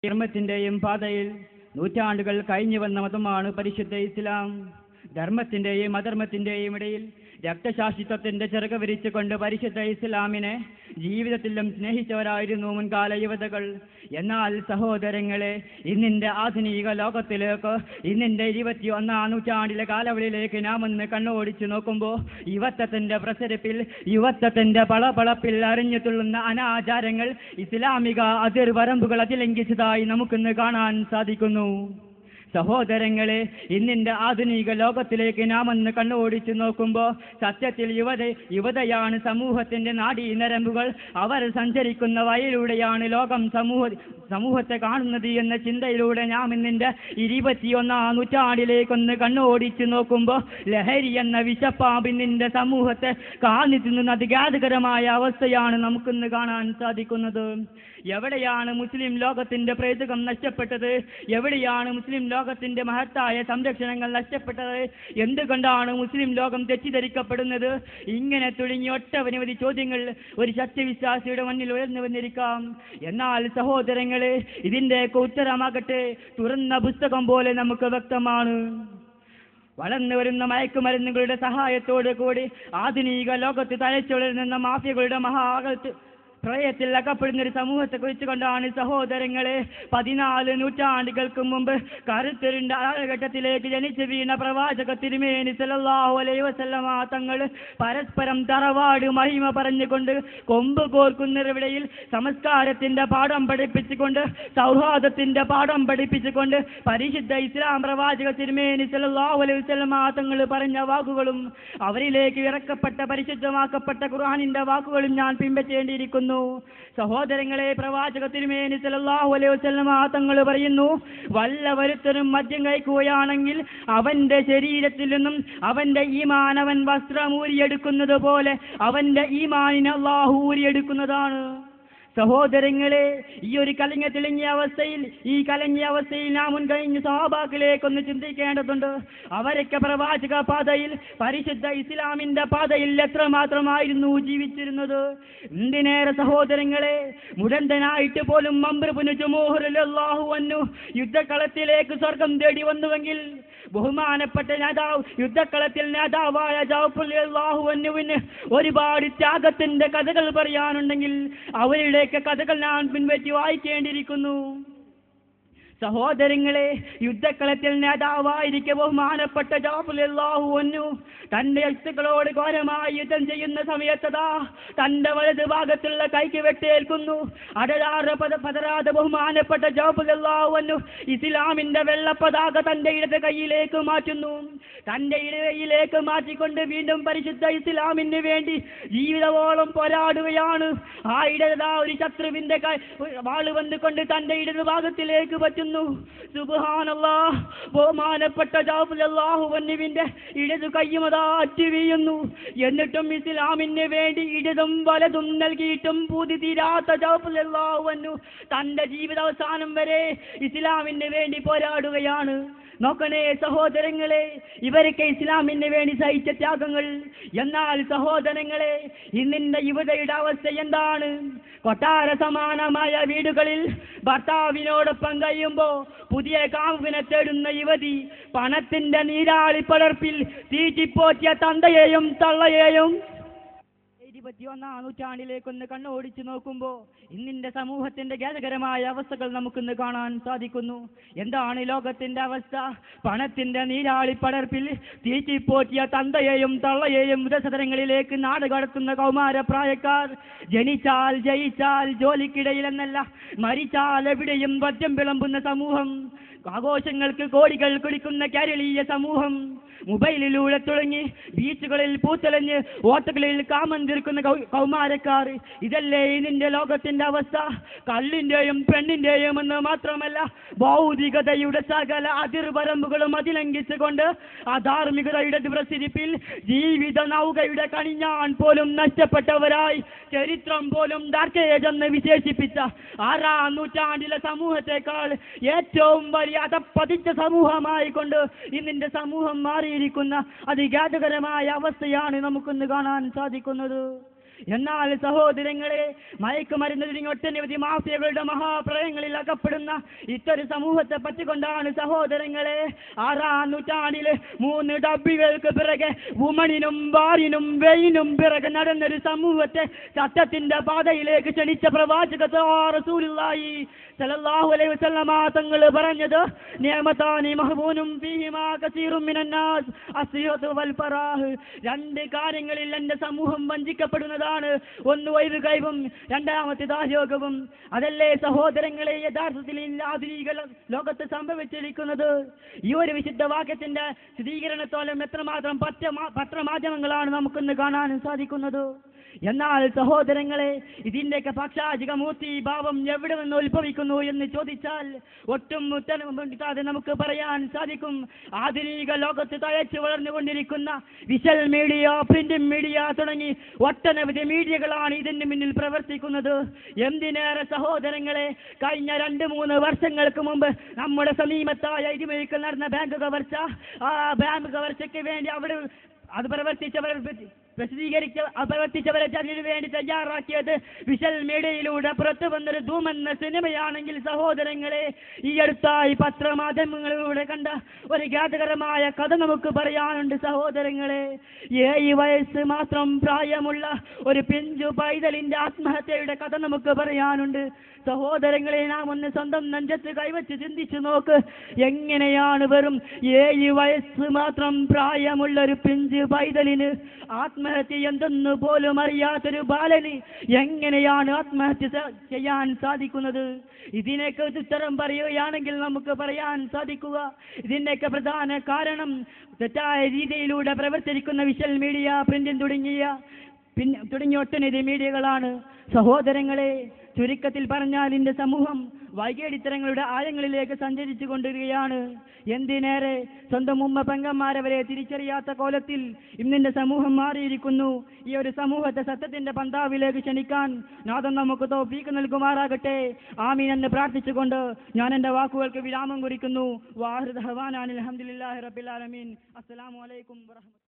ധർമ്മത്തിന്റെയും പാതയിൽ നൂറ്റാണ്ടുകൾ കഴിഞ്ഞു വന്ന മതമാണ് പരിശുദ്ധ ഇസ്ലാം. ധർമ്മത്തിന്റെയും അധർമ്മത്തിന്റെയും ഇടയിൽ രക്തശാസ്ത്രത്തിന്റെ ചിറക് വിരിച്ചുകൊണ്ട് പരിശുദ്ധ ഇസ്ലാമിനെ ജീവിതത്തിലും സ്നേഹിച്ചവരായിരുന്നു മുൻകാല യുവതകൾ. എന്നാൽ സഹോദരങ്ങളെ, ഇന്നിന്റെ ആധുനിക ലോകത്തിലേക്ക്, ഇന്നിന്റെ 21ാം നൂറ്റാണ്ടിലെ കാലവളിയിലേക്ക് നാം ഒന്ന് കണ്ണോടിച്ചു നോക്കുമ്പോൾ യുവത്വത്തിന്റെ പ്രസരിപ്പിൽ, യുവത്വത്തിന്റെ പളപളപ്പിൽ അറിഞ്ഞു തുള്ളുന്ന അനാചാരങ്ങൾ, ഇസ്ലാമിക അതിർവരമ്പുകൾ അതിലംഘിച്ചതായി നമുക്കിന്ന് കാണാൻ സാധിക്കുന്നു. സഹോദരങ്ങളെ, ഇന്നിന്റെ ആധുനിക ലോകത്തിലേക്ക് നാം ഒന്ന് കണ്ണോടിച്ചു നോക്കുമ്പോൾ സത്യത്തിൽ യുവതയാണ് സമൂഹത്തിന്റെ നാഡീനരമ്പുകൾ. അവർ സഞ്ചരിക്കുന്ന വഴിയിലൂടെയാണ് ലോകം സമൂഹത്തെ കാണുന്നത് എന്ന ചിന്തയിലൂടെ നാം ഇന്നിന്റെ 21ാം നൂറ്റാണ്ടിലേക്കൊന്ന് കണ്ണോടിച്ചു നോക്കുമ്പോൾ ലഹരി എന്ന വിഷപ്പാമ്പ് ഇന്നിന്റെ സമൂഹത്തെ കാഞ്ഞു തിന്നുന്ന അതിഘാതകരമായ അവസ്ഥയാണ് നമുക്കിന്ന് കാണാൻ സാധിക്കുന്നത്. എവിടെയാണ് മുസ്ലിം ലോകത്തിന്റെ പ്രേതകം നഷ്ടപ്പെട്ടത്? എവിടെയാണ് മുസ്ലിം ലോകത്തിന്റെ മഹത്തായ സംരക്ഷണങ്ങൾ നഷ്ടപ്പെട്ടത്? എന്തുകൊണ്ടാണ് മുസ്ലിം ലോകം തെറ്റിദ്ധരിക്കപ്പെടുന്നത്? ഇങ്ങനെ തുടങ്ങിയ ഒട്ടനവധി ചോദ്യങ്ങൾ ഒരു സത്യവിശ്വാസിയുടെ മുന്നിൽ ഉയർന്നു വന്നിരിക്കാം. എന്നാൽ സഹോദരങ്ങളെ, ഇതിന്റെയൊക്കെ ഉത്തരമാകട്ടെ തുറന്ന പുസ്തകം പോലെ നമുക്ക് വ്യക്തമാണ്. വളർന്നു വരുന്ന മയക്കുമരുന്നുകളുടെ സഹായത്തോടു കൂടി ആധുനിക ലോകത്ത് തലച്ചുളരുന്ന മാഫിയകളുടെ പ്രളയത്തിൽ അകപ്പെടുന്ന ഒരു സമൂഹത്തെ കുറിച്ചുകൊണ്ടാണ് സഹോദരങ്ങളെ 14 നൂറ്റാണ്ടുകൾക്ക് മുമ്പ് കറുത്തിരുണ്ട കാലഘട്ടത്തിലേക്ക് ജനിച്ചു വീണ പ്രവാചക തിരുമേനി സല്ലല്ലാഹു അലൈഹി വസല്ലമ തങ്ങൾ പരസ്പരം തറവാട് മഹിമ പറഞ്ഞുകൊണ്ട് കൊമ്പ് കോർക്കുന്നവരിടയിൽ സംസ്കാരത്തിന്റെ പാഠം പഠിപ്പിച്ചുകൊണ്ട്, സൗഹാർദ്ദത്തിന്റെ പാഠം പഠിപ്പിച്ചുകൊണ്ട് പരിശുദ്ധ ഇസ്ലാം പ്രവാചക തിരുമേനി സല്ലല്ലാഹു അലൈഹി വസല്ലമ തങ്ങൾ പറഞ്ഞ വാക്കുകളും അവരിലേക്ക് ഇറക്കപ്പെട്ട പരിശുദ്ധമാക്കപ്പെട്ട ഖുർആനിന്റെ വാക്കുകളും ഞാൻ പിൻപറ്റേണ്ടിയിരിക്കുന്നു. സഹോദരങ്ങളെ, പ്രവാചക തിരുമേനി സല്ലല്ലാഹു അലൈഹി വസല്ലമ തങ്ങൾ പറയുന്നു, വല്ലവരുത്തരും മദ്യം കഴിക്കുകയാണെങ്കിൽ അവന്റെ ശരീരത്തിൽ നിന്നും അവന്റെ ഈമാൻ അവൻ വസ്ത്രം ഊരിയെടുക്കുന്നത് പോലെ അവന്റെ ഈമാനിനെ അല്ലാഹു ഊരിയെടുക്കുന്നതാണ്. സഹോദരങ്ങളെ, ഈ ഒരു കലങ്ങിയ അവസ്ഥയിൽ നാം മുൻകഴിഞ്ഞ സഹാബാക്കളിലേക്കൊന്ന് ചിന്തിക്കേണ്ടതുണ്ട്. അവരൊക്കെ പ്രവാചക പാതയിൽ, പരിശുദ്ധ ഇസ്ലാമിന്റെ പാതയിൽ എത്രമാത്രമായിരുന്നു ജീവിച്ചിരുന്നത്? എന്തിനേറെ സഹോദരങ്ങളെ, മുടന്തനായിട്ട് പോലും അംർ ഇബ്നു ജുമൂഹ് റളിയല്ലാഹു അൻഹു യുദ്ധക്കളത്തിലേക്ക് സ്വർഗം തേടി വന്നുവെങ്കിൽ ബഹുമാനപ്പെട്ട നേതാവ്, യുദ്ധക്കളത്തിൽ നേതാവായ ജഅഫർ റളിയല്ലാഹു അൻഹുവിന് ഒരുപാട് ത്യാഗത്തിന്റെ കഥകൾ പറയാനുണ്ടെങ്കിൽ അവരുടെ കഥകൾ ഞാൻ പിൻപറ്റി വായിക്കേണ്ടിയിരിക്കുന്നു. സഹോദരങ്ങളെ, യുദ്ധക്കളത്തിൽ നേതാവായിരിക്കെ ബഹുമാനപ്പെട്ട ജഅഫർ റളിയല്ലാഹു അൻഹു തന്റെ ശത്രുക്കളോട് ഘോരമായി യുദ്ധം ചെയ്യുന്ന സമയത്തതാ തന്റെ വലത് ഭാഗത്തുള്ള കൈക്ക് വെട്ടേൽക്കുന്നു. പതരാതെ ബഹുമാനപ്പെട്ട ജഅഫർ റളിയല്ലാഹു അൻഹു ഇസ്ലാമിന്റെ വെള്ള പതാക തന്റെ ഇടത് കൈയിലേക്ക് മാറ്റുന്നു. തന്റെ ഇടയിലേക്ക് മാറ്റിക്കൊണ്ട് വീണ്ടും പരിശുദ്ധ ഇസ്ലാമിന് വേണ്ടി ജീവിതവോളം പോരാടുകയാണ്. ആ ഇടതാ ഒരു ശത്രുവിന്റെ വാള് വന്നുകൊണ്ട് തന്റെ ഇടത് ഭാഗത്തിലേക്ക് പറ്റുന്നു. സുബ്ഹാനല്ലാഹ്, ബഹുമാനപ്പെട്ട ജഅഫർ റളിയല്ലാഹു അൻഹുവിന്റെ ഇടതു കയ്യുമതാ അറ്റു വീഴുന്നു. എന്നിട്ടും ഇസ്ലാമിന് വേണ്ടി ഇടതും വലതും നൽകിയിട്ടും പൂതി തീരാത്ത ജഅഫർ റളിയല്ലാഹു അൻഹു തന്റെ ജീവിതാവസാനം വരെ ഇസ്ലാമിന് വേണ്ടി പോരാടുകയാണ്. നോക്കണേ സഹോദരങ്ങളെ, ഇവരൊക്കെ ഇസ്ലാമിന് വേണ്ടി സഹിച്ച ത്യാഗങ്ങൾ. എന്നാൽ സഹോദരങ്ങളെ, ഇന്നിന്റെ യുവതയുടെ അവസ്ഥ എന്താണ്? കൊട്ടാര സമാനമായ വീടുകളിൽ ഭർത്താവിനോടൊപ്പം കഴിയുമ്പോ പുതിയ കാമുകനെ തേടുന്ന യുവതി, പണത്തിന്റെ നീരാളി പടർപ്പിൽ തീറ്റിപ്പോറ്റിയ തന്തയെയും തള്ളയെയും 21ാം നൂറ്റാണ്ടിലേക്കൊന്ന് കണ്ണോടിച്ചു നോക്കുമ്പോൾ ഇന്നിന്റെ സമൂഹത്തിന്റെ ഖേദകരമായ അവസ്ഥകൾ നമുക്കിന്ന് കാണാൻ സാധിക്കുന്നു. എന്താണ് ലോകത്തിന്റെ അവസ്ഥ? പണത്തിന്റെ നീരാളി പടർപ്പിൽ തീറ്റിപ്പോറ്റിയ തന്തയെയും തള്ളയെയും വൃദ്ധസദനങ്ങളിലേക്ക് നാട് കടത്തുന്ന കൗമാരപ്രായക്കാർ. ജനിച്ചാൽ ജയിച്ചാൽ ജോലിക്കിടയിലെന്നല്ല, മരിച്ചാൽ എവിടെയും മദ്യം വിളമ്പുന്ന സമൂഹം, ആഘോഷങ്ങൾക്ക് കോടികൾ കുടിക്കുന്ന കേരളീയ സമൂഹം, മൊബൈലിലൂടെ തുടങ്ങി ബീച്ചുകളിൽ പൂത്തലഞ്ഞ് ഓട്ടകളിൽ കാമം തീർക്കുന്ന കൗമാരക്കാർ. ഇതല്ലേ ഇതിന്റെ ലോകത്തിന്റെ അവസ്ഥ? കള്ളിന്റെയും പെണ്ണിന്റെയും എന്ന് മാത്രമല്ല, ഭൗതികതയുടെ സകല അതിർവരമ്പുകളും അതിലംഘിച്ചുകൊണ്ട് അധാർമികതയുടെ പ്രസിരിപ്പിൽ ജീവിത നൗകയുടെ കണിഞ്ഞാൻ പോലും നഷ്ടപ്പെട്ടവരായി ചരിത്രം പോലും ഡാർക്ക് ഏജ് എന്ന് വിശേഷിപ്പിച്ച 6ാം നൂറ്റാണ്ടിലെ സമൂഹത്തെക്കാൾ ഏറ്റവും വലിയ അതപ്പതിച്ച സമൂഹമായി കൊണ്ട് ഇന്നിന്റെ സമൂഹം മാറിയിരിക്കുന്ന അതിഘാതകരമായ അവസ്ഥയാണ് നമുക്കിന്ന് കാണാൻ സാധിക്കുന്നത്. എന്നാൽ സഹോദരങ്ങളെ, മയക്കുമരുന്ന് തുടങ്ങി ഒട്ടനവധി മാഫിയകളുടെ മഹാപ്രളയങ്ങളിൽ അകപ്പെടുന്ന ഇത്തരം സമൂഹത്തെ പറ്റിക്കൊണ്ടാണ് സഹോദരങ്ങളെ 6-ാം നൂറ്റാണ്ടില് 3 ഡബ്ബികൾക്ക് പിറകെ വുമണിനും ബാറിനും വെയിനും പിറകെ നടന്നൊരു സമൂഹത്തെ സത്യത്തിന്റെ പാതയിലേക്ക് ക്ഷണിച്ച പ്രവാചക റസൂലുള്ളാഹി സല്ലല്ലാഹു അലൈഹി വസല്ലമ തങ്ങൾ പറഞ്ഞത്, നിഅമതാനി മഹ്ബൂനും ഫീഹിമാ കസീറും മിനന്നാസ് അസ്സിഹതു വൽ ഫറാഹ്. 2 കാര്യങ്ങളിൽ എന്റെ സമൂഹം വഞ്ചിക്കപ്പെടുന്നതാണ്. ഒന്ന് വൈദ് കൈവും, രണ്ടാമത്തേത് ആരോഗ്യവും. അതല്ലേ സഹോദരങ്ങളെ യഥാർത്ഥത്തിൽ ആധുനിക ലോകത്ത് സംഭവിച്ചിരിക്കുന്നത്? ഈ ഒരു വിശുദ്ധ വാക്യത്തിന്റെ സ്ഥിരീകരണത്തോളം എത്രമാത്രം പത്രമാധ്യമങ്ങളാണ് നമുക്കിന്ന് കാണാൻ സാധിക്കുന്നത്. എന്നാൽ സഹോദരങ്ങളെ, ഇതിന്റെയൊക്കെ പക്ഷാചിക മൂർത്തിഭാവം എവിടെ നിന്ന് ഉത്ഭവിക്കുന്നു എന്ന് ചോദിച്ചാൽ ഒട്ടും ഉത്തരം കിട്ടാതെ നമുക്ക് പറയാൻ സാധിക്കും. ആധുനിക ലോകത്ത് തഴച്ചു വളർന്നുകൊണ്ടിരിക്കുന്ന വിഷ്വൽ മീഡിയ, പ്രിന്റ് മീഡിയ തുടങ്ങി ഒട്ടനവധി മീഡിയകളാണ് ഇതിന് മുന്നിൽ പ്രവർത്തിക്കുന്നത്. എന്തിനേറെ സഹോദരങ്ങളെ, കഴിഞ്ഞ 2-3 വർഷങ്ങൾക്ക് മുമ്പ് നമ്മുടെ സമീപത്തായ ഇടിമേക്കൽ നടന്ന ബാങ്ക് കവർച്ച, ആ ബാങ്ക് കവർച്ചയ്ക്ക് വേണ്ടി അവിടെ അത് പ്രവർത്തിച്ചവരെ അതിനു വേണ്ടി തയ്യാറാക്കിയത് വിഷ്വൽ മീഡിയയിലൂടെ പുറത്തു വന്നൊരു ധൂം എന്ന സിനിമയാണെങ്കിൽ സഹോദരങ്ങളെ, ഈ അടുത്തായി പത്രമാധ്യമങ്ങളിലൂടെ കണ്ട ഒരു ഖേദകരമായ കഥ നമുക്ക് പറയാനുണ്ട് സഹോദരങ്ങളെ. 7 വയസ്സ് മാത്രം പ്രായമുള്ള ഒരു പിഞ്ചു പൈതലിന്റെ ആത്മഹത്യയുടെ കഥ നമുക്ക് പറയാനുണ്ട് സഹോദരങ്ങളെ. നാം ഒന്ന് സ്വന്തം നെഞ്ചത്ത് കൈവച്ച് ചിന്തിച്ചു നോക്ക്. എങ്ങനെയാണ് വെറും 7 വയസ്സ് മാത്രം പ്രായമുള്ള ഒരു പിഞ്ചു പൈതലിന് ആത്മഹത്യ എന്തെന്ന് പോലും അറിയാത്തൊരു ബാലന് എങ്ങനെയാണ് ആത്മഹത്യ ചെയ്യാൻ സാധിക്കുന്നത്? ഇതിനൊക്കെ ഉത്തരം പറയുകയാണെങ്കിൽ നമുക്ക് പറയാൻ സാധിക്കുക, ഇതിൻ്റെയൊക്കെ പ്രധാന കാരണം തെറ്റായ രീതിയിലൂടെ പ്രവർത്തിക്കുന്ന വിഷ്വൽ മീഡിയ, പ്രിന്റിംഗ് തുടങ്ങിയ ഒട്ടനവധി മീഡിയകളാണ് സഹോദരങ്ങളെ. ചുരുക്കത്തിൽ പറഞ്ഞാൽ ഇന്ന് സമൂഹം വൈകേടിത്തരങ്ങളുടെ ആഴങ്ങളിലേക്ക് സഞ്ചരിച്ചു കൊണ്ടിരിക്കുകയാണ്. എന്തിനേറെ സ്വന്തം ഉമ്മ പെങ്ങന്മാരെ വരെ തിരിച്ചറിയാത്ത കോലത്തിൽ ഇന്നിന്റെ സമൂഹം മാറിയിരിക്കുന്നു. ഈ ഒരു സമൂഹത്തെ സത്യത്തിന്റെ പന്താവിലേക്ക് ക്ഷണിക്കാൻ നാഥൻ നമുക്ക് തൗഫീഖ് നൽകുമാറാകട്ടെ. ആമീൻ എന്ന് പ്രാർത്ഥിച്ചുകൊണ്ട് ഞാൻ എൻ്റെ വാക്കുകൾക്ക് വിരാമം കുറിക്കുന്നു. വാഹിർ ദഅ്വാനാ അൽഹംദുലില്ലാഹി റബ്ബിൽ ആലമീൻ. അസ്സലാമു അലൈക്കും വറഹ്മത്തുള്ളാഹി.